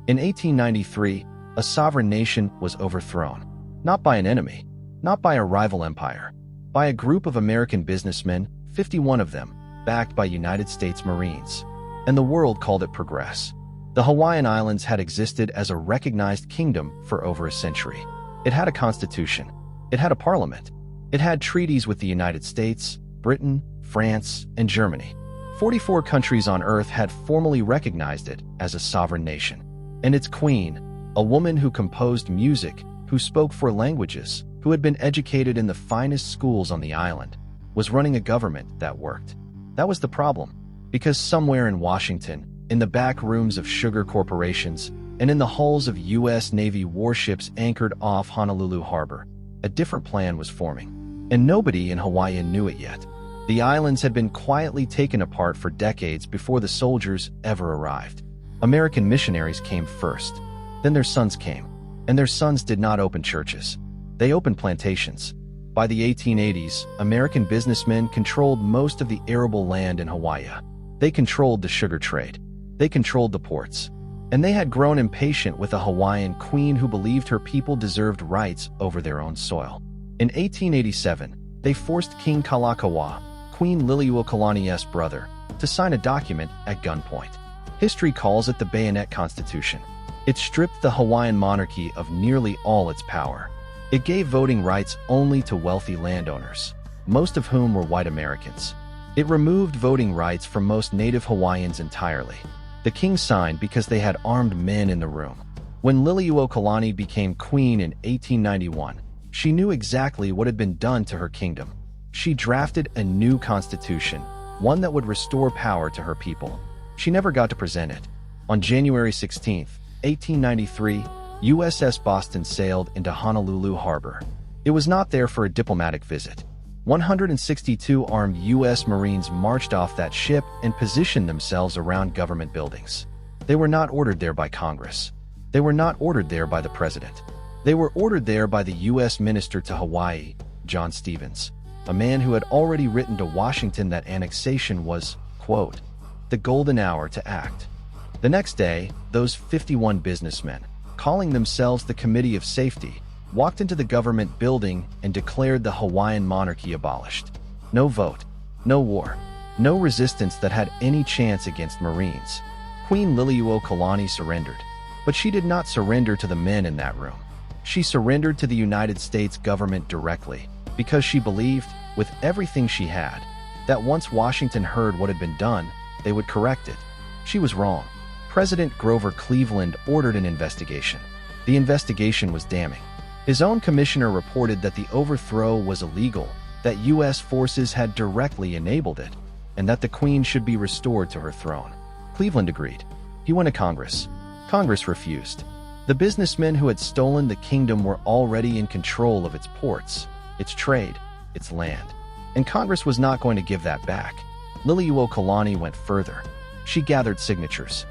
In 1893, a sovereign nation was overthrown, not by an enemy, not by a rival empire, by a group of American businessmen, 51 of them, backed by United States Marines. And the world called it progress. The Hawaiian Islands had existed as a recognized kingdom for over a century. It had a constitution. It had a parliament. It had treaties with the United States, Britain, France, and Germany. 44 countries on Earth had formally recognized it as a sovereign nation. And its queen, a woman who composed music, who spoke 4 languages, who had been educated in the finest schools on the island, was running a government that worked. That was the problem, because somewhere in Washington, in the back rooms of sugar corporations, and in the hulls of U.S. Navy warships anchored off Honolulu Harbor, a different plan was forming. And nobody in Hawaii knew it yet. The islands had been quietly taken apart for decades before the soldiers ever arrived. American missionaries came first. Then their sons came. And their sons did not open churches. They opened plantations. By the 1880s, American businessmen controlled most of the arable land in Hawaii. They controlled the sugar trade. They controlled the ports. And they had grown impatient with a Hawaiian queen who believed her people deserved rights over their own soil. In 1887, they forced King Kalakaua, Queen Liliuokalani's brother, to sign a document at gunpoint. History calls it the Bayonet Constitution. It stripped the Hawaiian monarchy of nearly all its power. It gave voting rights only to wealthy landowners, most of whom were white Americans. It removed voting rights from most native Hawaiians entirely. The king signed because they had armed men in the room. When Liliuokalani became queen in 1891, she knew exactly what had been done to her kingdom. She drafted a new constitution, one that would restore power to her people. She never got to present it. On January 16, 1893, USS Boston sailed into Honolulu Harbor. It was not there for a diplomatic visit. 162 armed U.S. Marines marched off that ship and positioned themselves around government buildings. They were not ordered there by Congress. They were not ordered there by the president. They were ordered there by the U.S. Minister to Hawaii, John Stevens, a man who had already written to Washington that annexation was, quote, the golden hour to act. The next day, those 51 businessmen, calling themselves the Committee of Safety, walked into the government building and declared the Hawaiian monarchy abolished. No vote, no war, no resistance that had any chance against Marines. Queen Liliuokalani surrendered, but she did not surrender to the men in that room. She surrendered to the United States government directly, because she believed, with everything she had, that once Washington heard what had been done, they would correct it. She was wrong. President Grover Cleveland ordered an investigation. The investigation was damning. His own commissioner reported that the overthrow was illegal, that U.S. forces had directly enabled it, and that the Queen should be restored to her throne. Cleveland agreed. He went to Congress. Congress refused. The businessmen who had stolen the kingdom were already in control of its ports, its trade, its land. And Congress was not going to give that back. Liliuokalani went further. She gathered signatures.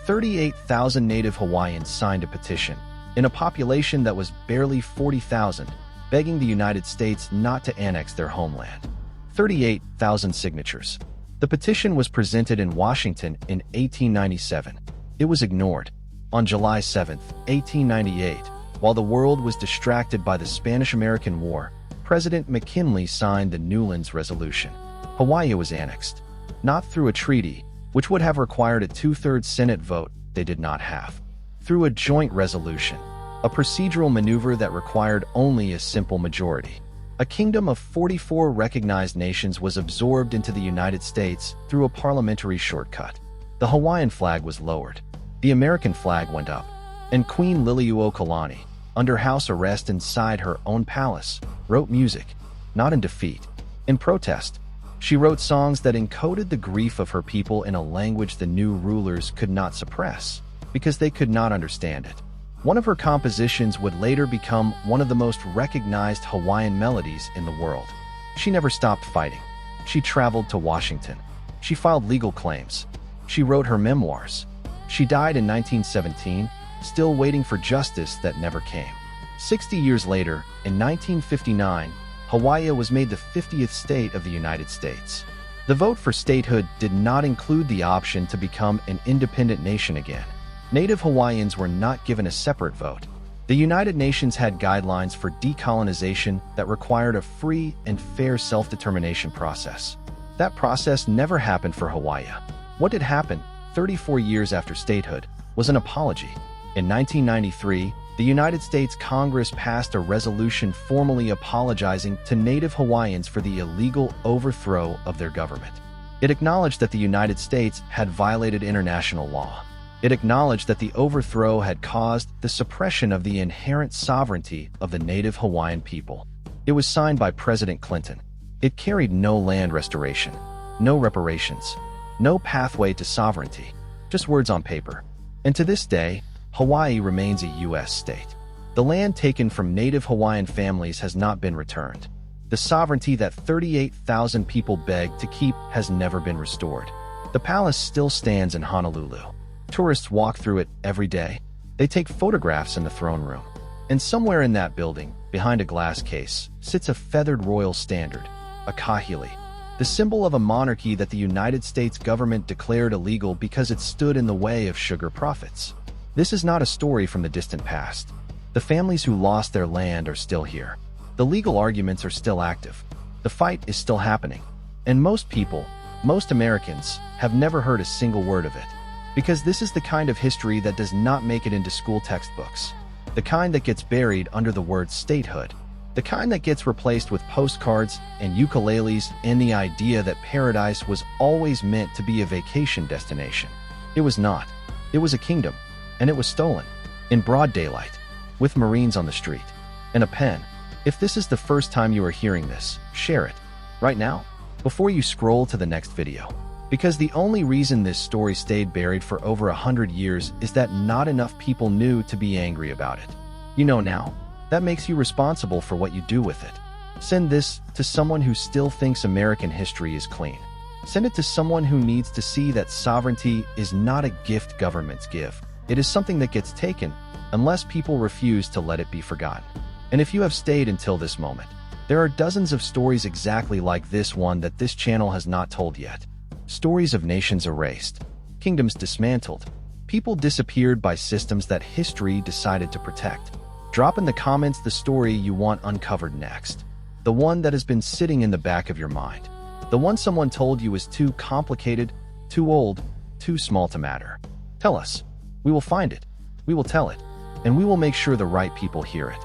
38,000 native Hawaiians signed a petition, in a population that was barely 40,000, begging the United States not to annex their homeland. 38,000 signatures. The petition was presented in Washington in 1897. It was ignored. On July 7, 1898, while the world was distracted by the Spanish-American War, President McKinley signed the Newlands Resolution. Hawaii was annexed, not through a treaty, which would have required a 2/3 Senate vote they did not have. Through a joint resolution, a procedural maneuver that required only a simple majority. A kingdom of 44 recognized nations was absorbed into the United States through a parliamentary shortcut. The Hawaiian flag was lowered. The American flag went up. And Queen Liliuokalani, under house arrest inside her own palace, wrote music, not in defeat, in protest. She wrote songs that encoded the grief of her people in a language the new rulers could not suppress, because they could not understand it. One of her compositions would later become one of the most recognized Hawaiian melodies in the world. She never stopped fighting. She traveled to Washington. She filed legal claims. She wrote her memoirs. She died in 1917, still waiting for justice that never came. 60 years later, in 1959, Hawaii was made the 50th state of the United States. The vote for statehood did not include the option to become an independent nation again. Native Hawaiians were not given a separate vote. The United Nations had guidelines for decolonization that required a free and fair self-determination process. That process never happened for Hawaii. What did happen 34 years after statehood was an apology. In 1993, the United States Congress passed a resolution formally apologizing to Native Hawaiians for the illegal overthrow of their government. It acknowledged that the United States had violated international law. It acknowledged that the overthrow had caused the suppression of the inherent sovereignty of the Native Hawaiian people. It was signed by President Clinton. It carried no land restoration, no reparations, no pathway to sovereignty, just words on paper. And to this day, Hawaii remains a U.S. state. The land taken from Native Hawaiian families has not been returned. The sovereignty that 38,000 people begged to keep has never been restored. The palace still stands in Honolulu. Tourists walk through it every day. They take photographs in the throne room. And somewhere in that building, behind a glass case, sits a feathered royal standard, a kahili, the symbol of a monarchy that the United States government declared illegal because it stood in the way of sugar profits. This is not a story from the distant past. The families who lost their land are still here. The legal arguments are still active. The fight is still happening. And most people, most Americans, have never heard a single word of it. Because this is the kind of history that does not make it into school textbooks. The kind that gets buried under the word statehood. The kind that gets replaced with postcards and ukuleles and the idea that paradise was always meant to be a vacation destination. It was not. It was a kingdom. And it was stolen, in broad daylight, with Marines on the street, and a pen. If this is the first time you are hearing this, share it, right now, before you scroll to the next video. Because the only reason this story stayed buried for over 100 years is that not enough people knew to be angry about it. You know now, that makes you responsible for what you do with it. Send this to someone who still thinks American history is clean. Send it to someone who needs to see that sovereignty is not a gift governments give. It is something that gets taken unless people refuse to let it be forgotten. And if you have stayed until this moment, there are dozens of stories exactly like this one that this channel has not told yet. Stories of nations erased, kingdoms dismantled, people disappeared by systems that history decided to protect. Drop in the comments the story you want uncovered next. The one that has been sitting in the back of your mind. The one someone told you is too complicated, too old, too small to matter. Tell us. We will find it, we will tell it, and we will make sure the right people hear it.